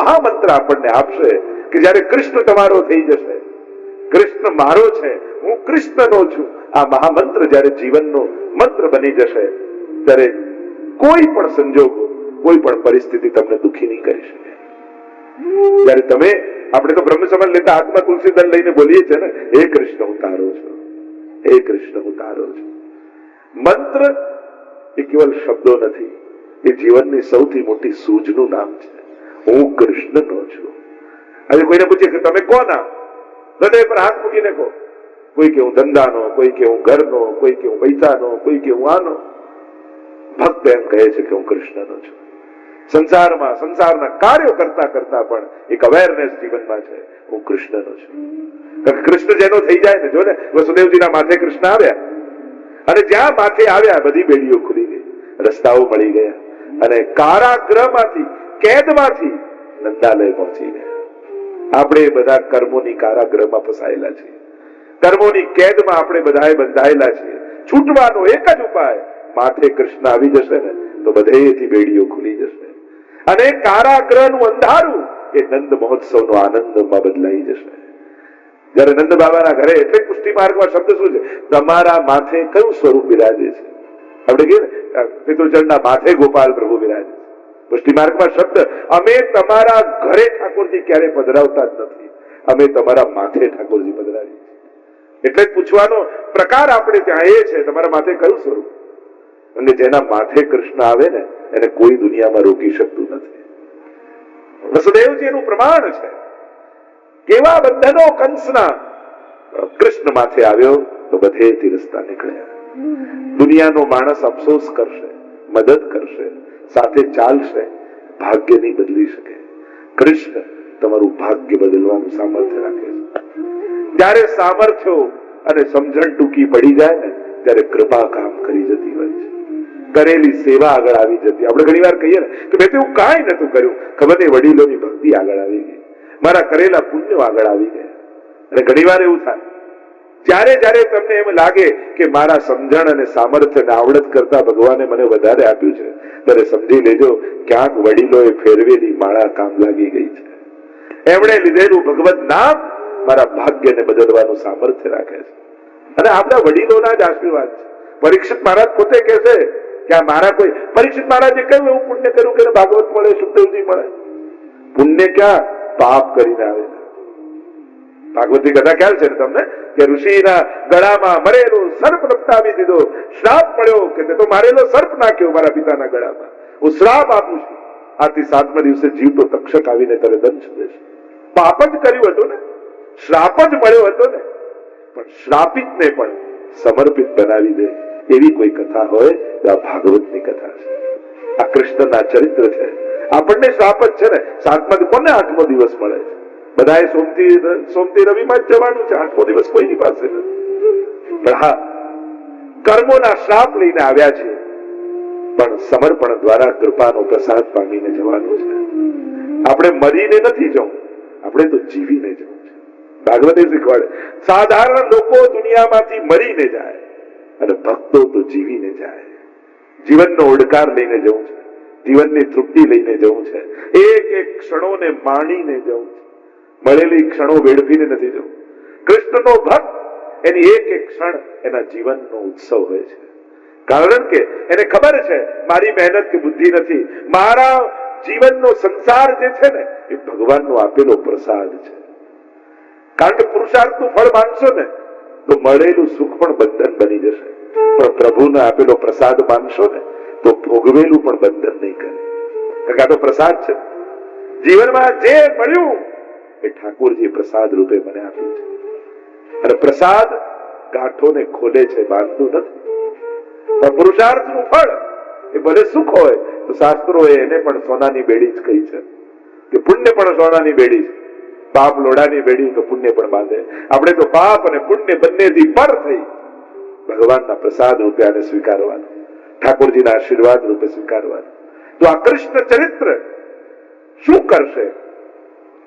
મહામંત્ર આપણને આપશે કે જ્યારે કૃષ્ણ તમારો થઈ જશે, કૃષ્ણ મારો છે, હું કૃષ્ણનો છું, આ મહામંત્ર જ્યારે જીવનનો મંત્ર બની જશે ત્યારે કોઈ પણ સંજોગો, કોઈ પણ પરિસ્થિતિ તમને દુઃખી નહીં કરી શકે. જ્યારે તમે, આપણે તો બ્રહ્મ સમાજ લેતા આત્મા તુલસીદળ લઈને બોલીએ છીએ ને, હે કૃષ્ણ હું તારો છું, હે કૃષ્ણ હું તારો છું. મંત્ર એ કેવલ શબ્દો નથી, એ જીવનની સૌથી મોટી સૂઝનું નામ છે. હું કૃષ્ણનો છું. આજે કોઈને પૂછીએ કે તમે કોના, હૃદય પર હાથ મૂકીને કહો. કોઈ કે હું ધંધાનો, કોઈ કે હું ઘરનો, કોઈ કે હું પૈસાનો, કોઈ કે હું આનો. ભક્ત એમ કહે છે કે હું કૃષ્ણનો છું. સંસારમાં સંસારના કાર્યો કરતા કરતા પણ એક અવેરનેસ જીવનમાં છે, હું કૃષ્ણનો છું. કારણ કે કૃષ્ણ જેનો થઈ જાય ને, જો ને વસુદેવજીના માથે કૃષ્ણ આવ્યા અને જ્યાં માથે આવ્યા બધી બેડીઓ ખુલી ગઈ, રસ્તાઓ મળી ગયા અને કારાગૃહમાંથી, કેદમાંથી નંદાલય પહોંચી ગયા. આપણે બધા કર્મોની કારાગૃહમાં ફસાયેલા છીએ, કર્મોની કેદમાં આપણે બધાએ બંધાયેલા છીએ. છૂટવાનો એક જ ઉપાય, માથે કૃષ્ણ આવી જશે ને તો બધેથી બેડીઓ ખુલી જશે અને કારાગૃહનું અંધારું એ નંદ મહોત્સવનો આનંદમાં બદલાઈ જશે. જયારે નંદ બાબાના ઘરે, એટલે પુષ્ટિ માર્ગમાં શબ્દ શું છે, તમારા માથે કયું સ્વરૂપ બિરાજે છે? આપણે કહીએ ને પિતૃચરણના માથે ગોપાલ પ્રભુ બિરાજે. પુષ્ટિ માર્ગમાં શબ્દ, અમે તમારા ઘરે ઠાકોરજી ક્યારે પધરાવતા જ નથી, અમે તમારા માથે ઠાકોરજી પધરાવીએ. એટલે પૂછવાનો પ્રકાર આપણે ત્યાં એ છે, તમારા માથે કયું સ્વરૂપ? અને જેના માથે કૃષ્ણ આવે ને એને કોઈ દુનિયામાં રોકી શકતું નથી. વસુદેવજી એનું પ્રમાણ છે. કેવા બંધનો કંસના, કૃષ્ણ માથે આવ્યો તો બધેથી રસ્તા નીકળ્યા. દુનિયાનો માણસ અફસોસ કરશે, મદદ કરશે, સાથે ચાલશે, ભાગ્ય નહીં બદલી શકે. કૃષ્ણ તમારું ભાગ્ય બદલવાનું સામર્થ્ય રાખે છે. જ્યારે સામર્થ્યો અને સમજણ ટૂંકી પડી જાય ને ત્યારે કૃપા કામ કરી જતી હોય છે. કરેલી સેવા આગળ આવી જતી. આપણે ઘણી વાર કહીએ ને કે મેં તો એવું કાંઈ નતું કર્યું, ખબર નહીં વડીલોની ભક્તિ આગળ આવી ગઈ, મારા કરેલા પુણ્યો આગળ આવી ગયા. અને ઘણી વાર એવું થાય, જ્યારે જ્યારે તમને એમ લાગે કે મારા સમજણ અને સામર્થ્ય અને આવડત કરતા ભગવાને મને વધારે આપ્યું છે, ત્યારે સમજી લેજો ક્યાંક વડીલોએ ફેરવેલી માળા કામ લાગી ગઈ છે. એમણે લીધેલું ભગવત નામ મારા ભાગ્યને બદલવાનું સામર્થ્ય રાખે છે. અને આપણા વડીલોના જ આશીર્વાદ છે. પરીક્ષિત મહારાજ પોતે કહે છે કે આ મારા કોઈ, પરીક્ષિત મહારાજે કહ્યું એવું પુણ્ય કર્યું કે ભાગવત મળે, સુખદેવજી મળે. પુણ્ય ક્યાં, પાપ કરીને આવે. ભાગવતની કથા ખ્યાલ છે ને તમને કે ઋષિના ગળામાં મરેલો સર્પ લપટાવી દીધો, શ્રાપ મળ્યો કે તે તો મારેલો સર્પ નાખ્યો મારા પિતાના ગળામાં, હું શ્રાપ આપું છું. આથી 7મા દિવસે જીવતો તક્ષક આવીને તને દંશ દેશે. પાપ જ કર્યું હતું ને, શ્રાપ જ મળ્યો હતો ને. પણ શ્રાપિતને પણ સમર્પિત બનાવી દે એવી કોઈ કથા હોય તો આ ભાગવતની કથા છે. આ કૃષ્ણના ચરિત્ર છે. આપણને શ્રાપ જ છે ને. 7મા કોને 8મો દિવસ મળે છે? બધાએ સોમથી રવિમાં જ જવાનું છે, 8મો દિવસ કોઈની પાસે નથી. પણ હા, કર્મોના શ્રાપ લઈને આવ્યા છે, પણ સમર્પણ દ્વારા કૃપાનો પ્રસાદ પામીને જવાનું છે. આપણે મરીને નથી જવું, આપણે તો જીવીને જવું છે. ભાગવતે શીખવાડે, સાધારણ લોકો દુનિયામાંથી મરીને જાય અને ભક્તો તો જીવીને જાય. જીવનનો ઓડકાર લઈને જવું છે, જીવનની તૃપ્તિ લઈને જવું છે, એક એક ક્ષણોને માણીને જવું છે. મળેલી ક્ષણો વેડફીને નથી જવું. કૃષ્ણનો ભક્ત, એની એક એક ક્ષણ એના જીવનનો ઉત્સવ હોય છે. કારણ કે એને ખબર છે મારી મહેનત કે બુદ્ધિ નથી, મારા જીવનનો સંસાર જે છે ને એ ભગવાનનો આપેલો પ્રસાદ છે. કારણ કે પુરુષાર્થનું ફળ માનશો ને તો મળેલું સુખ પણ બંધન બની જશે, પણ પ્રભુને આપેલો પ્રસાદ માનશો ને તો ભોગવેલું પણ બંધન નહીં કરે. કારણ કે આ તો પ્રસાદ છે. જીવનમાં જે મળ્યું એ ઠાકોરજી પ્રસાદ રૂપે મને આપ્યું છે. અને પ્રસાદ ગાંઠોને ખોલે છે, બાંધતું નથી. પણ પુરુષાર્થનું ફળ એ ભલે સુખ હોય તો શાસ્ત્રોએ એને પણ સોનાની બેડી જ કહી છે કે પુણ્ય પણ સોનાની બેડી છે, પાપ લોડાની બેડી તો પુણ્ય પણ બાંધે. આપણે તો પાપ અને પુણ્ય બંનેથી પર થઈ ભગવાનના પ્રસાદ રૂપે આને સ્વીકારવાનું, ઠાકોરજીના આશીર્વાદ રૂપે સ્વીકારવાનું. તો આ કૃષ્ણ ચરિત્ર શું કરશે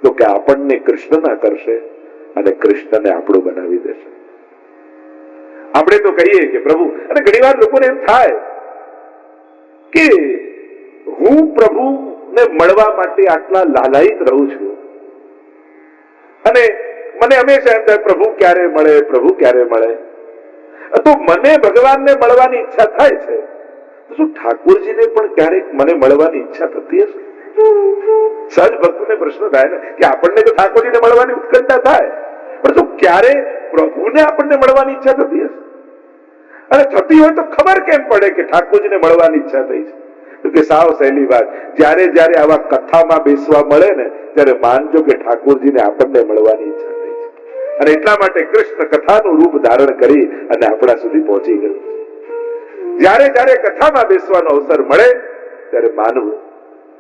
તો કે આપણને કૃષ્ણના કરશે અને કૃષ્ણને આપણું બનાવી દેશે. આપણે તો કહીએ કે પ્રભુ, અને ઘણી વાર લોકોને એમ થાય કે હું પ્રભુ ને મળવા માટે આટલા લાલાયિત રહું છું, અને મને હંમેશા એમ થાય પ્રભુ ક્યારે મળે, પ્રભુ ક્યારે મળે. તો મને ભગવાનને મળવાની ઈચ્છા થાય છે, તો શું ઠાકોરજીને પણ ક્યારેક મને મળવાની ઈચ્છા થતી હશે? સહજ ભક્તને પ્રશ્ન થાય ને કે આપણને તો ઠાકોરજીને મળવાની ઉત્કંઠા થાય, પણ શું ક્યારે પ્રભુને આપણને મળવાની ઈચ્છા થતી હશે? અને થતી હોય તો ખબર કેમ પડે કે ઠાકોરજીને મળવાની ઈચ્છા થઈ છે? તો કે સાવ સહેલી વાત, જ્યારે જ્યારે આવા કથામાં બેસવા મળે ને ત્યારે માનજો કે ઠાકોરજીને આપણને મળવાની ઈચ્છા થઈ છે. અને એટલા માટે કૃષ્ણ કથાનું રૂપ ધારણ કરી અને આપણા સુધી પહોંચી ગયું. જ્યારે જ્યારે કથામાં બેસવાનો અવસર મળે ત્યારે માનવું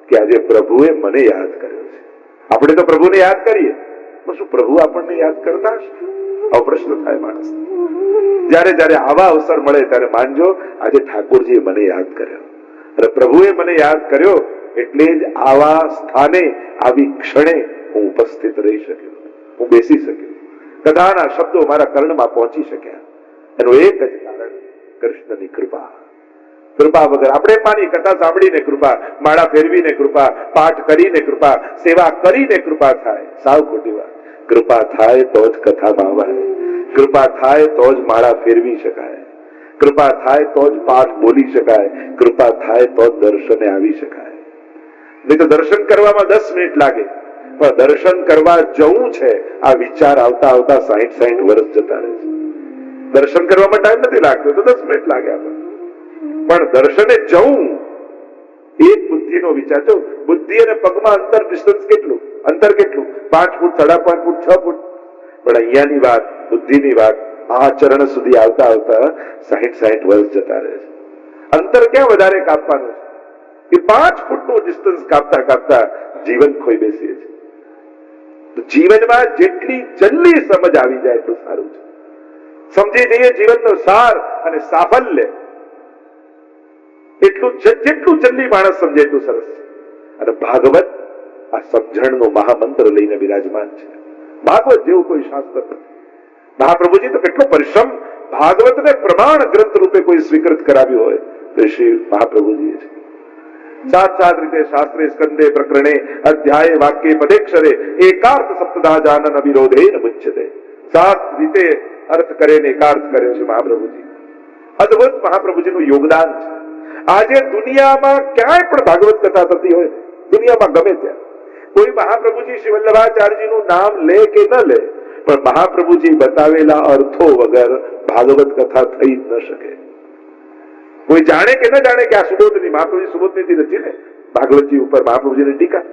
કે આજે પ્રભુએ મને યાદ કર્યો છે. આપણે તો પ્રભુને યાદ કરીએ, પણ શું પ્રભુ આપણને યાદ કરતા હશે? આવો પ્રશ્ન થાય માણસ. જ્યારે જ્યારે આવા અવસર મળે ત્યારે માનજો આજે ઠાકોરજીએ મને યાદ કર્યો, અને પ્રભુએ મને યાદ કર્યો એટલે જ આવા સ્થાને આવી ક્ષણે હું ઉપસ્થિત રહી શક્યો, હું બેસી શક્યો, કથાના શબ્દો મારા કર્ણમાં પહોંચી શક્યા. એનું એક જ કારણ કૃષ્ણની કૃપા. કૃપા વગર આપણે માની કથા સાંભળીને કૃપા, માળા ફેરવીને કૃપા, પાઠ કરીને કૃપા, સેવા કરીને કૃપા થાય, સાવ ખોટી વાત. કૃપા થાય તો જ કથામાં અવાય, કૃપા થાય તો જ માળા ફેરવી શકાય, કૃપા થાય તો જ પાઠ બોલી શકાય, કૃપા થાય તો જ દર્શને આવી શકાય. નહીં તો દર્શન કરવામાં 10 મિનિટ લાગે, પણ દર્શન કરવા જવું છે આ વિચાર આવતા આવતા 60 વર્ષ જતા રહે છે. દર્શન કરવામાં ટાઈમ નથી લાગતો તો 10 મિનિટ લાગે આપણને, પણ દર્શને જવું એક બુદ્ધિનો વિચાર. જો બુદ્ધિ અને પગમાં અંતર, ડિસ્ટન્સ કેટલું, અંતર કેટલું? 5 ફૂટ, 5.5 ફૂટ, 6 ફૂટ. પણ અહીંયાની વાત, બુદ્ધિની વાત, આ ચરણ સુધી આવતા આવતા 60 વર્ષ જતા રહે છે. અંતર ક્યાં વધારે કાપવાનું છે? એ 5 ફૂટનું ડિસ્ટન્સ કાપતા કાપતા જીવન ખોઈ બેસીએ છીએ. તો જીવનમાં જેટલી જલ્દી સમજ આવી જાય એટલું સારું છે. સમજી જઈએ જીવનનો સાર અને સાફલ્ય, એટલું જેટલું જલ્દી માણસ સમજે એટલું સરસ છે. અને ભાગવત આ સમજણનો મહામંત્ર લઈને બિરાજમાન છે. ભાગવત જેવું કોઈ શાસ્ત્ર નથી. મહાપ્રભુજી તો કેટલો પરિશ્રમ ભાગવતને પ્રમાણ ગ્રંથ રૂપે કોઈ સ્વીકૃત કરાવ્યું હોય તો શ્રી મહાપ્રભુજીએ છે. સાત રીતે શાસ્ત્રે સ્કંદે પ્રકરણે અધ્યાય વાક્ય પદેક્ષરે એકાર્થ સપ્તદા જાનન અવિરોધેન મુચ્યતે. 7 રીતે અર્થ કરે ને એકાર્થ કર્યો છે મહાપ્રભુજી. અદ્ભુત મહાપ્રભુજીનું યોગદાન છે. આજે દુનિયામાં ક્યાંય પણ ભાગવત કથા થતી હોય, દુનિયામાં ગમે ત્યાં, કોઈ મહાપ્રભુજી શ્રી વલ્લભાચાર્યજીનું નામ લે કે ન લે, પણ મહાપ્રભુજી બતાવેલા અર્થો વગર ભાગવત કથા થઈ જ ન શકે. કોઈ જાણે કે ન જાણે કે આ સુબોધની, મહાપ્રભુજી સુબોધની નથી ને ભાગવતજી ઉપર મહાપ્રભુજીની ટીકા.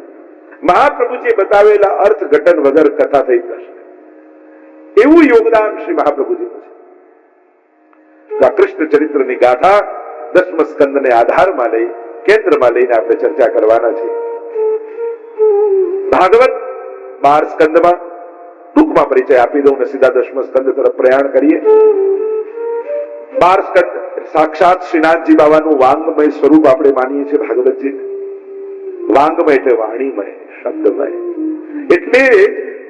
મહાપ્રભુજીએ બતાવેલા અર્થ ઘટન વગર કથા થઈ જ ન શકે. એવું યોગદાન શ્રી મહાપ્રભુજીનું છે. આ કૃષ્ણ ચરિત્રની ગાથા 10મ સ્કંદને આધારમાં લઈ, કેન્દ્રમાં લઈને આપણે ચર્ચા કરવાના છે. ભાગવત 12 સ્કંદમાં ટૂંકમાં પરિચય આપી દઉં ને સીધા 10મ સ્કંદ તરફ પ્રયાણ કરીએ. 12 સ્કંદ સાક્ષાત શ્રીનાથજી બાબાનું વાંગમય સ્વરૂપ આપણે માનીએ છીએ ભાગવતજી. વાંગમય એટલે વાણીમય, શબ્દમય. એટલે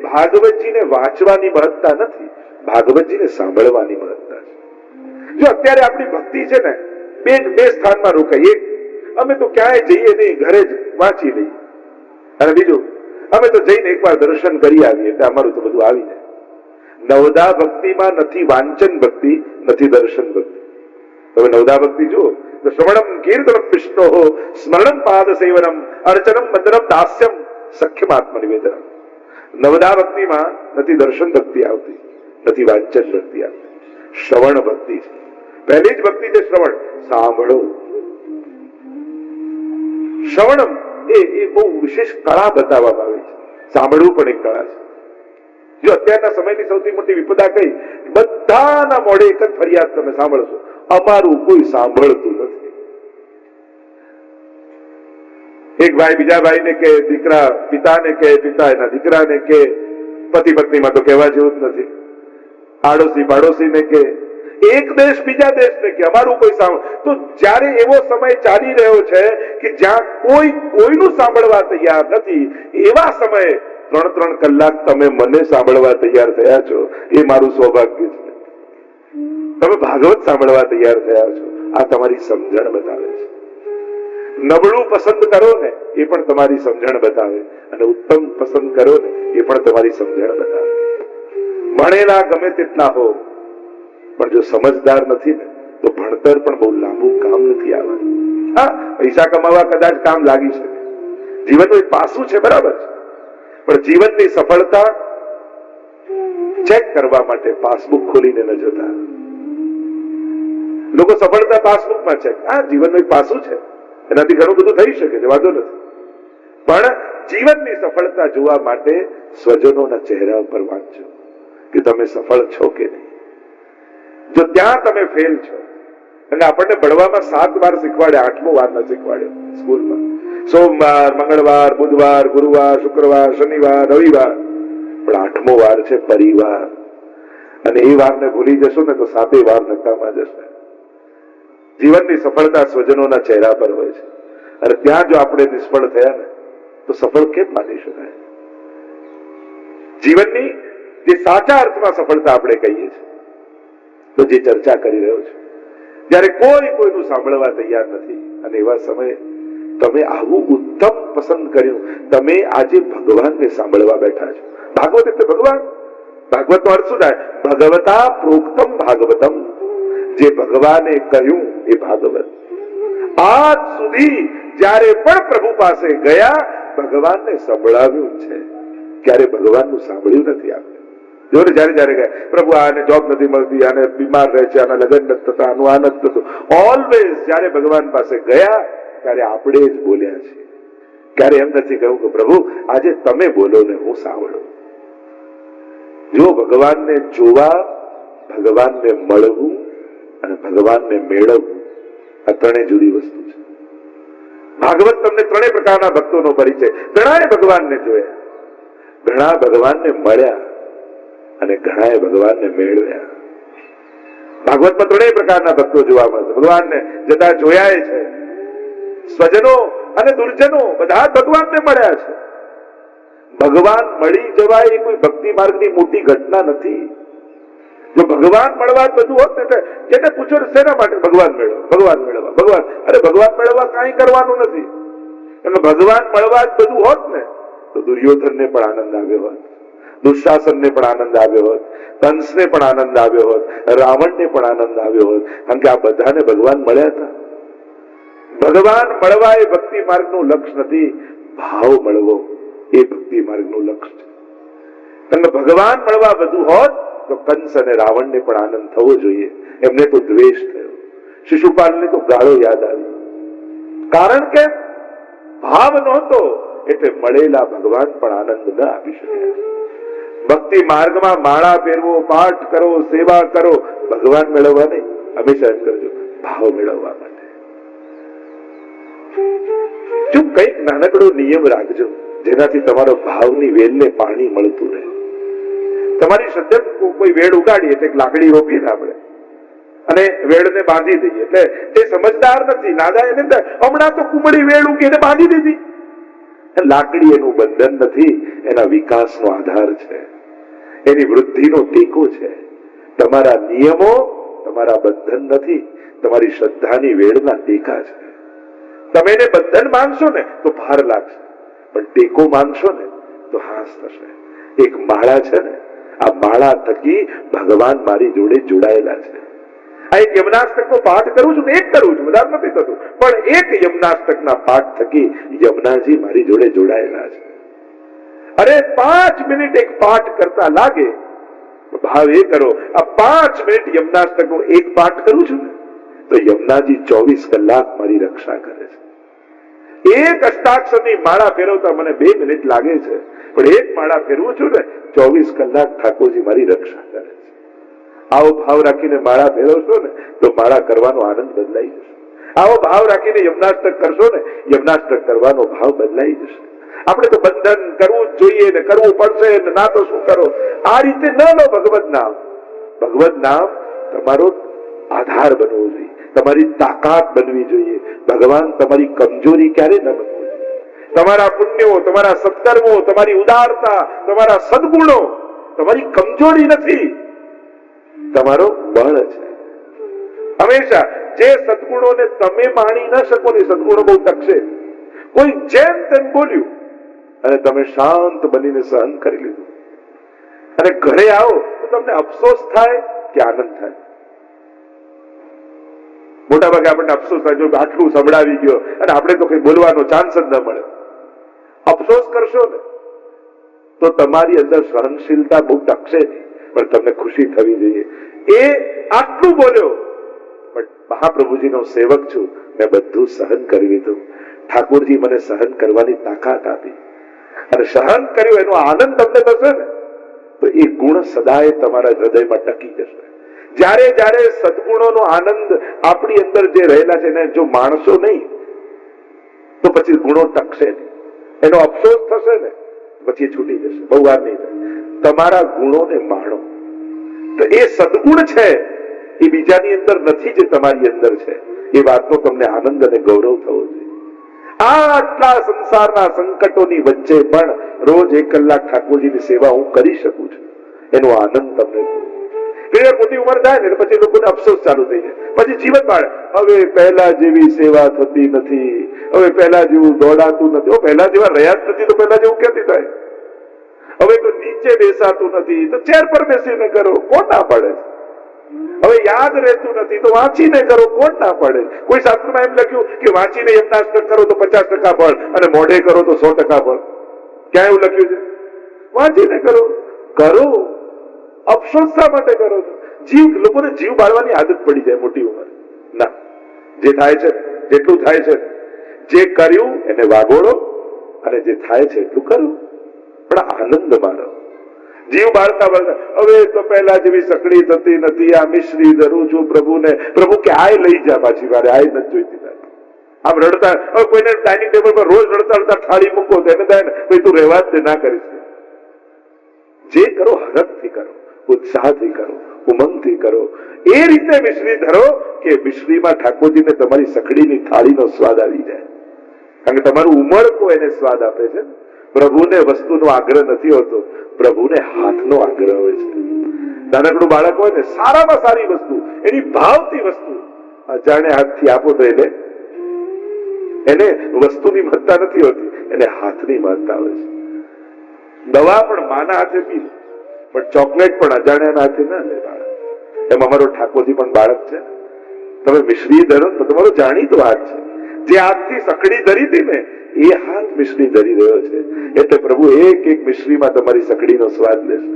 ભાગવતજીને વાંચવાની મહત્તા નથી, ભાગવતજીને સાંભળવાની મહત્તા છે. જો અત્યારે આપણી ભક્તિ છે ને બે સ્થાનમાં રોકાઈ. એક, અમે તો ક્યાંય જઈએ નહીં, ઘરે જ વાંચી લઈએ. અને બીજું, અમે તો જઈને એકવાર દર્શન કરી આવીએ એટલે અમારું તો બધું આવી જાય. નવદા ભક્તિમાં નથી વાંચન ભક્તિ, નથી દર્શન ભક્તિ. તમે નવદા ભક્તિ જુઓ તો શ્રવણમ કીર્તનમ વિષ્ણો, સ્મરણમ પાદ સેવનમ, અર્ચનમ મંદરમ દાસ્યમ, સખ્યમ આત્મ નિવેદનમ. નવદા ભક્તિમાં નથી દર્શન ભક્તિ આવતી, નથી વાંચન ભક્તિ આવતી, શ્રવણ ભક્તિ છે. પહેલી જ ભક્તિ છે શ્રવણ, સાંભળો. શ્રવણમ એ બહુ વિશેષ કળા બતાવવામાં આવી છે. સાંભળવું પણ એક કળા છે. જો અત્યારના સમયની સૌથી મોટી વિપદા કઈ, બધાના મોઢે એક જ ફરિયાદ તમે સાંભળશો, અમારું કોઈ સાંભળતું નથી. એક ભાઈ બીજા ભાઈને કે, દીકરા પિતાને કે, પિતા એના દીકરાને કે, પતિ પત્નીમાં તો કહેવા જેવું જ નથી. આડોશી પાડોશીને કે, એક દેશ બીજા દેશને કે અમારું કોઈ સાંભળ. તો જ્યારે એવો સમય ચાલી રહ્યો છે કે જ્યાં કોઈ કોઈનું સાંભળવા તૈયાર નથી, એવા સમયે 3-3 કલાક તમે મને સાંભળવા તૈયાર થયા છો, એ મારું સૌભાગ્ય છે. તમે ભાગવત સાંભળવા તૈયાર થયા છો, આ તમારી સમજણ બતાવે છે. નબળું પસંદ કરો ને એ પણ તમારી સમજણ બતાવે, અને ઉત્તમ પસંદ કરો ને એ પણ તમારી સમજણ બતાવે. ભણેલા ગમે તેટલા હો, પણ જો સમજદાર નથી ને તો ભણતર પણ બહુ લાંબુ કામ નથી આવવાનું. હા, પૈસા કમાવા કદાચ કામ લાગી શકે, જીવનનું એક પાસું છે, બરાબર છે, પણ જીવનની સફળતા ચેક કરવા માટે પાસબુક ખોલીને ન જતા. લોકો સફળતા પાસબુકમાં ચેક, હા જીવનનું એક પાસું છે, એનાથી ઘણું બધું થઈ શકે છે, વાંધો નથી, પણ જીવનની સફળતા જોવા માટે સ્વજનોના ચહેરા ઉપર વાંચજો કે તમે સફળ છો કે નહીં. જો ત્યાં તમે ફેલ છો, અને આપણને ભણવામાં 7 વાર શીખવાડે, 8મો વાર ન શીખવાડ્યો સ્કૂલમાં. સોમવાર, મંગળવાર, બુધવાર, ગુરુવાર, શુક્રવાર, શનિવાર, રવિવાર, પણ 8મો વાર છે પરિવાર. અને એ વારને ભૂલી જશો ને તો 7 વાર નકામા જશે. જીવનની સફળતા સ્વજનોના ચહેરા પર હોય છે, અને ત્યાં જો આપણે નિષ્ફળ થયા ને તો સફળ કેમ માની શકાય? જીવનની જે સાચા અર્થમાં સફળતા આપણે કહીએ છીએ, તો જે ચર્ચા કરી રહ્યો છું, જ્યારે કોઈ કોઈનું સાંભળવા તૈયાર નથી, અને એવા સમયે તમે આવું ઉત્તમ પસંદ કર્યું, તમે આજે ભગવાનને સાંભળવા બેઠા છો. ભાગવત એટલે ભગવાન. ભાગવતનો અર્થ શું થાય? ભગવતા પ્રોક્તમ ભાગવતમ. જે ભગવાને કહ્યું એ ભાગવત. આજ સુધી જ્યારે પણ પ્રભુ પાસે ગયા, ભગવાનને સંભળાવ્યું છે, ક્યારે ભગવાનનું સાંભળ્યું નથી. આપણે જો ને જયારે ગયા, પ્રભુ આને જોબ નથી મળતી, આને બીમાર રહે છે, આના લગ્ન નથી થતા, આનું આ નથી થતું, ઓલવેઝ જયારે ભગવાન પાસે ગયા ત્યારે આપણે જ બોલ્યા છીએ. ક્યારે એમ નથી કહ્યું કે પ્રભુ આજે તમે બોલો ને હું સાંભળું. જો ભગવાનને જોવા, ભગવાનને મળવું અને ભગવાનને મેળવવું, આ ત્રણેય જુદી વસ્તુ છે. ભાગવત તમને ત્રણેય પ્રકારના ભક્તોનો પરિચય. ઘણાએ ભગવાનને જોયા, ઘણા ભગવાનને મળ્યા, અને ઘણાએ ભગવાનને મેળવ્યા. ભાગવતમાં ત્રણેય પ્રકારના ભક્તો જોવા મળશે. ભગવાનને જતા જોયા છે, સ્વજનો અને દુર્જનો બધા ભગવાનને મળ્યા છે. ભગવાન મળી જવાય એ કોઈ ભક્તિ માર્ગની મોટી ઘટના નથી. જો ભગવાન મળવા જ બધું હોત ને, જેને પૂછો શેના માટે ભગવાન મેળવવા, ભગવાન મેળવવા, ભગવાન, અરે ભગવાન મેળવવા કાંઈ કરવાનું નથી. અને ભગવાન મળવા જ બધું હોત ને તો દુર્યોધનને પણ આનંદ આવ્યો હોત, દુશાસનને પણ આનંદ આવ્યો હોત, કંસને પણ આનંદ આવ્યો હોત, રાવણને પણ આનંદ આવ્યો હોત, કારણ કે આ બધાને ભગવાન મળ્યા હતા. ભગવાન મળવા એ ભક્તિ માર્ગનું લક્ષ્ય નથી, ભાવ મળવો એ ભક્તિ માર્ગનું લક્ષ્ય છે. અને ભગવાન મળવા બધું હોત તો કંસ અને રાવણને પણ આનંદ થવો જોઈએ. એમને તો દ્વેષ થયો, શિશુપાલને તો ગાળો યાદ આવી, કારણ કે ભાવ નહોતો, એટલે મળેલા ભગવાન પણ આનંદ ન આપી શક્યા. ભક્તિ માર્ગમાં માળા ફેરવો, પાઠ કરો, સેવા કરો, ભગવાન મેળવવા નહીં, હંમેશા એમ કરજો ભાવ મેળવવા માટે. જો કંઈક નાનકડો નિયમ રાખજો જેનાથી તમારો ભાવની વેલને પાણી મળતું રહે. તમારી સદ્ય કોઈ વેડ ઉગાડી એટલે લાકડી રોપીએ ને આપણે, અને વેડને બાંધી દઈએ, એટલે તે સમજદાર નથી, નાદા એને હમણાં તો કુમળી વેડ ઉગીને બાંધી દીધી. લાકડી એનું બંધન નથી, એના વિકાસનો આધાર છે, એની વૃદ્ધિનો ટેકો છે. તમારા નિયમો તમારા બંધન નથી, તમારી શ્રદ્ધાની વેળના ટેકા છે. તમે એને બંધન માનશો ને તો ભાર લાગશે, પણ ટેકો માનશો ને તો હાસ થશે. એક માળા છે ને, આ માળા થકી ભગવાન મારી જોડે જોડાયેલા છે. આ એક યમનાષ્ટકનો પાઠ કરું છું ને, એક કરું છું, બધા નથી થતું, પણ એક યમનાષ્ટકના પાઠ થકી યમુનાજી મારી જોડે જોડાયેલા છે. અરે 5 મિનિટ એક પાઠ કરતા લાગે, ભાવ એ કરો, આ 5 મિનિટ યમનાષ્ટકનો એક પાઠ કરું છું ને તો યમુનાજી 24 કલાક મારી રક્ષા કરે છે. એક અષ્ટાક્ષરની માળા ફેરવતા મને 2 મિનિટ લાગે છે, પણ એક માળા ફેરવું છું ને 24 કલાક ઠાકોરજી મારી રક્ષા કરે છે. આવો ભાવ રાખીને માળા ફેરવશો ને તો માળા કરવાનો આનંદ બદલાઈ જશે. આવો ભાવ રાખીને યમનાષ્ટક કરશો ને, યમનાષ્ટક કરવાનો ભાવ બદલાઈ જશે. આપણે તો બંધન કરવું જ જોઈએ ને, કરવું પડશે ને, ના તો શું કરો, આ રીતે ન લો ભગવત નામ. ભગવત નામ તમારો આધાર બનવો જોઈએ, તમારી તાકાત બનવી જોઈએ. ભગવાન તમારી કમજોરી ક્યારે ન બનવું જોઈએ. તમારા પુણ્યો, તમારા સત્કર્મો, તમારી ઉદારતા, તમારા સદગુણો તમારી કમજોરી નથી, તમારો બળ છે. હંમેશા જે સદગુણોને તમે માણી ન શકો ને સદગુણો બહુ ટકશે. કોઈ જેમ તેમ બોલ્યું અને તમે શાંત બનીને સહન કરી લીધું, અને ઘરે આવો તો તમને અફસોસ થાય કે આનંદ થાય? મોટા ભાગે આપણને અફસોસ થાય, જો આટલું સંભળાવી ગયો અને આપણે તો કઈ બોલવાનો ચાન્સ જ ન મળે. અફસોસ કરશો ને તો તમારી અંદર સહનશીલતા બહુ ટકશે નહીં, પણ તમને ખુશી થવી જોઈએ. એ આટલું બોલ્યો પણ મહાપ્રભુજીનો સેવક છું, મેં બધું સહન કરી લીધું. ઠાકોરજી મને સહન કરવાની તાકાત આપી અને સહન કર્યું, એનો આનંદ તમને થશે ને તો એ ગુણ સદાય તમારા હૃદયમાં ટકી જશે. જ્યારે જ્યારે સદગુણોનો આનંદ આપણી અંદર જે રહેલા છે એને જો માણશો નહીં તો પછી ગુણો ટકશે નહીં, એનો અફસોસ થશે ને પછી છૂટી જશે, બહુ વાર નહીં થાય. તમારા ગુણોને માણો. તો એ સદગુણ છે એ બીજાની અંદર નથી, જે તમારી અંદર છે એ વાતનો તમને આનંદ અને ગૌરવ થવો જોઈએ. આટલા સંસારના સંકટોની વચ્ચે પણ રોજ 1 કલાક ઠાકોરજીની સેવા હું કરી શકું છું, એનો આનંદ તમને થયો. મોટી ઉંમર થાય ને પછી લોકોને અફસોસ ચાલુ થઈ જાય, પછી જીવન બાળે હવે પહેલા જેવી સેવા થતી નથી, હવે પહેલા જેવું દોડાતું નથી, પહેલા જેવા રહ્યા જ નથી તો પહેલા જેવું ક્યાંથી થાય? હવે તો નીચે બેસાતું નથી તો ચેર પર બેસીને કરો, કોણ ના પાડે? હવે યાદ રહેતું નથી તો વાંચીને કરો, કોણ ના પાડે? કોઈ શાસ્ત્રમાં એમ લખ્યું કે વાંચીને યમનાષ્ટક કરો તો 50% ફળ અને મોઢે કરો તો 100% ફળ? ક્યાં એવું લખ્યું છે? વાંચીને કરો. કરો, અફસોસ શા માટે કરો છો? લોકોને જીવ બાળવાની આદત પડી જાય મોટી ઉંમર. ના, જે થાય છે જેટલું થાય છે, જે કર્યું એને વાગોળો અને જે થાય છે એટલું કરો, પણ આનંદમાં રહો. જીવ બાળતા બાળતા હવે તો પહેલા જેવી સકડી થતી નથી, આ મિશ્રી ધરું છું પ્રભુને, પ્રભુ ક્યાંય લઈ જા પાછી, મારે આ નથી જોઈતી. આમ રડતા, હવે કોઈને ડાઇનિંગ ટેબલ પર રોજ રડતા રડતા થાળી મૂકો તો એને થાય ને ભાઈ તું રહેવા જ ના કરીશ. જે કરો હરખથી કરો, ઉત્સાહથી કરો, ઉમંગથી કરો. એ રીતે મિશ્રી ધરો કે મિશ્રીમાં ઠાકોરજીને તમારી સખડીની થાળીનો સ્વાદ આવી જાય. કારણ કે તમારું ઉમળકો એને સ્વાદ આપે છે. પ્રભુને વસ્તુનો આગ્રહ નથી હોતો, પ્રભુને હાથનો આગ્રહ હોય છે. નાનકડું બાળક હોય ને, સારામાં સારી વસ્તુ, એની ભાવતી વસ્તુ અજાણે હાથથી આપો તો એને વસ્તુની મહત્તા નથી હોતી, એને હાથની મહત્તા હોય છે. દવા પણ માના હાથે પી, પણ ચોકલેટ પણ અજાણ્યાના હાથે ના લે બાળક. એમ અમારો ઠાકોરજી પણ બાળક છે. તમે મિશ્રી ધરો તો તમારો જાણીતો હાથ છે. જે હાથથી સકડી ધરી હતી ને એ હાથ મિશ્રી ધરી રહ્યો છે. એટલે પ્રભુ એક એક મિશ્રીમાં તમારી સકડીનો સ્વાદ લેશે.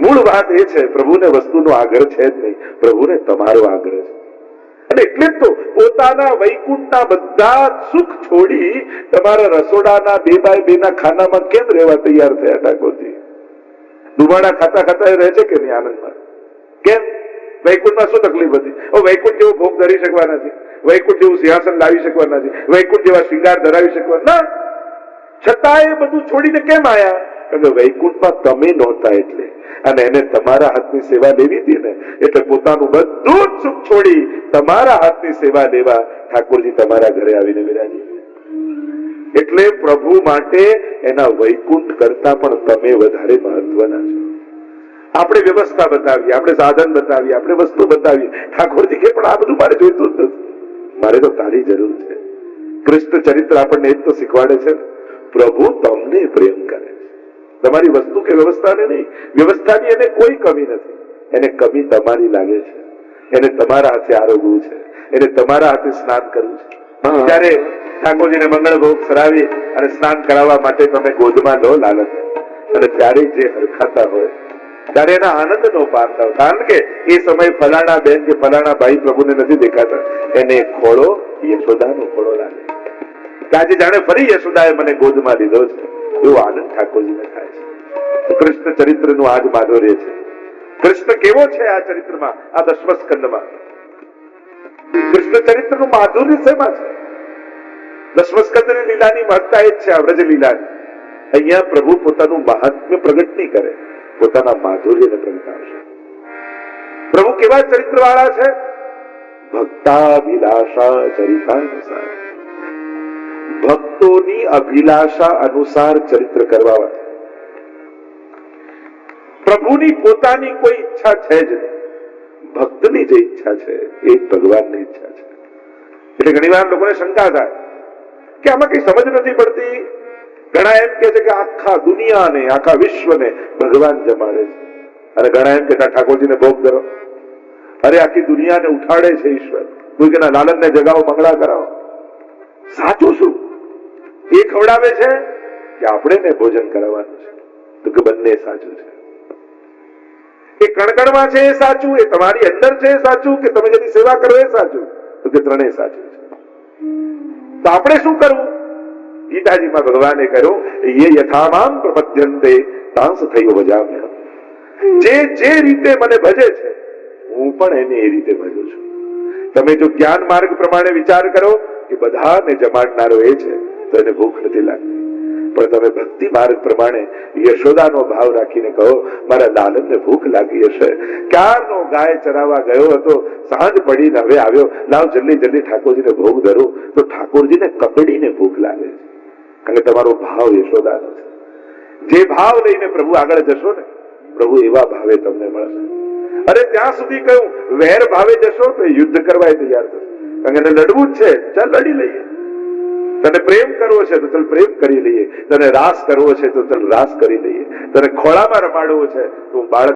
મૂળ વાત એ છે, પ્રભુને વસ્તુનો આગ્રહ છે જ નહીં, પ્રભુને તમારો આગ્રહ છે. અને એટલે જ તો પોતાના વૈકુંઠના બધા સુખ છોડી તમારા રસોડાના 2x2 ના ખાનામાં કેમ રહેવા તૈયાર થયા ઠાકોરજી? ડુબાડા ખાતા ખાતા રહે છે કે નહીં આનંદમાં? કેમ? વૈકુંઠમાં શું તકલીફ હતી? વૈકુંઠ જેવો ભોગ ધરી શકવાના છે, વૈકુંઠ જેવું સિંહાસન લાવી શકવાના છે, વૈકુંઠ જેવા શિંગાર ધરાવી શકવાના ના. છતાં એ બધું છોડીને કેમ આયા? કારણ કે વૈકુંઠમાં તમે નહોતા એટલે, અને એને તમારા હાથની સેવા લેવી હતી ને, એટલે પોતાનું બધું જ સુખ છોડી તમારા હાથની સેવા લેવા ઠાકોરજી તમારા ઘરે આવીને વિરાજી. એટલે પ્રભુ માટે એના વૈકુંઠ કરતા પણ તમે વધારે મહત્વના છો. આપણે વ્યવસ્થા બતાવીએ, આપણે સાધન બતાવીએ, આપણે વસ્તુ બતાવીએ, ઠાકોરજી કે પણ આ બધું મારે જોઈતું જ નથી, મારે તો તારી જરૂર છે. કૃષ્ણ ચરિત્ર આપણને એ જ તો શીખવાડે છે, પ્રભુ તમને પ્રેમ કરે છે, તમારી વસ્તુ કે વ્યવસ્થાને નહીં. વ્યવસ્થાની એને કોઈ કમી નથી, એને કમી તમારી લાગે છે. એને તમારા હાથે આરોગવું છે, એને તમારા હાથે સ્નાન કરવું છે. ત્યારે ઠાકોરજીને મંગળ ભોગ સરાવી અને સ્નાન કરાવવા માટે તમે ગોદમાં લો લાલચ, અને ત્યારે જે હરખાતા હોય ત્યારે એના આનંદનો પાર થાવ. કારણ કે એ સમય ફલાણા બેન કે ફલાણા ભાઈ પ્રભુને નથી દેખાતા, એને ખોળો યશોદાનો ખોળો લાગે. આજે જાણે ફરી યશોદાએ મને ગોદમાં લીધો છે, એવો આનંદ ઠાકોરજીને થાય છે. કૃષ્ણ ચરિત્રનું આજ માધુર્ય છે. કૃષ્ણ કેવો છે આ ચરિત્રમાં, આ 10મા સ્કંદમાં? કૃષ્ણ ચરિત્રનું માધુર્ય શેમાં છે? 10મા સ્કંદની લીલાની મહત્તા એ જ છે, આ વ્રજ લીલાની. અહીંયા પ્રભુ પોતાનું મહાત્મ્ય પ્રગટ નહીં કરે, પોતાના માધુર્યને પ્રગટાવશે. પ્રભુ કેવા ચરિત્ર વાળા છે? ભક્તાભિલાષા ચરિતાનુસાર, ભક્તોની અભિલાષા અનુસાર ચરિત્ર કરવા વાળા. પ્રભુની પોતાની કોઈ ઈચ્છા છે જ નહીં. ભક્તની જે ઈચ્છા છે એ ભગવાનની ઈચ્છા છે. એટલે ઘણી વાર લોકોને શંકા થાય કે આમાં કઈ સમજ નથી પડતી. ઘણા એમ કે છે કે આખા દુનિયાને આખા વિશ્વને ભગવાન જમાડે છે, અને ઘણા એમ કે ઠાકોરજીને ભોગ ધરો. અરે આખી દુનિયાને ઉઠાડે છે ઈશ્વર, કોઈ લાલનને જગાવો, મંગળા કરાવો. સાચું શું? એ ખવડાવે છે કે આપણે ભોજન કરાવવાનું છે? તો કે બંને સાચું છે. એ કણકણમાં છે એ સાચું, એ તમારી અંદર છે એ સાચું, કે તમે જેની સેવા કરો એ સાચું? તો કે ત્રણેય સાચું છે. તો આપણે શું કરવું? ગીતાજીમાં ભગવાને કહ્યું, ये यथामाम प्रपद्यन्ते तांस थैव भजाम्यहम्. જે રીતે મને ભજે છે હું પણ એને એ રીતે ભજું છું. તમે જો જ્ઞાન માર્ગ પ્રમાણે વિચાર કરો કે બધાને જમાડનારો એ છે તો એને ભૂખ નથી લાગતી. પણ તમે ભક્તિ માર્ગ પ્રમાણે યશોદાનો ભાવ રાખીને કહો, મારા લાલનને ભૂખ લાગી હશે, ક્યારનો ગાય ચરાવવા ગયો હતો, સાંજ પડીને હવે આવ્યો, લાવ જલ્દી જલ્દી ઠાકોરજીને ભોગ ધરું, તો ઠાકોરજીને કકડીને ભૂખ લાગે છે. કારણ કે તમારો ભાવ યશોદાનો છે. જે ભાવ લઈને પ્રભુ આગળ જશો ને, પ્રભુ એવા ભાવે તમને મળશે. અરે ત્યાં સુધી કહ્યું, વેર ભાવે જશો તો યુદ્ધ કરવા તૈયાર થશે. કારણ કે એને લડવું જ છે, ચાલ લડી લઈએ. તને પ્રેમ કરવો છે તો ચાલ પ્રેમ કરી લઈએ, તને રાસ કરવો છે તો ચાલ રાસ કરી લઈએ, તને ખોળામાં રમાડવો છે તો બાળક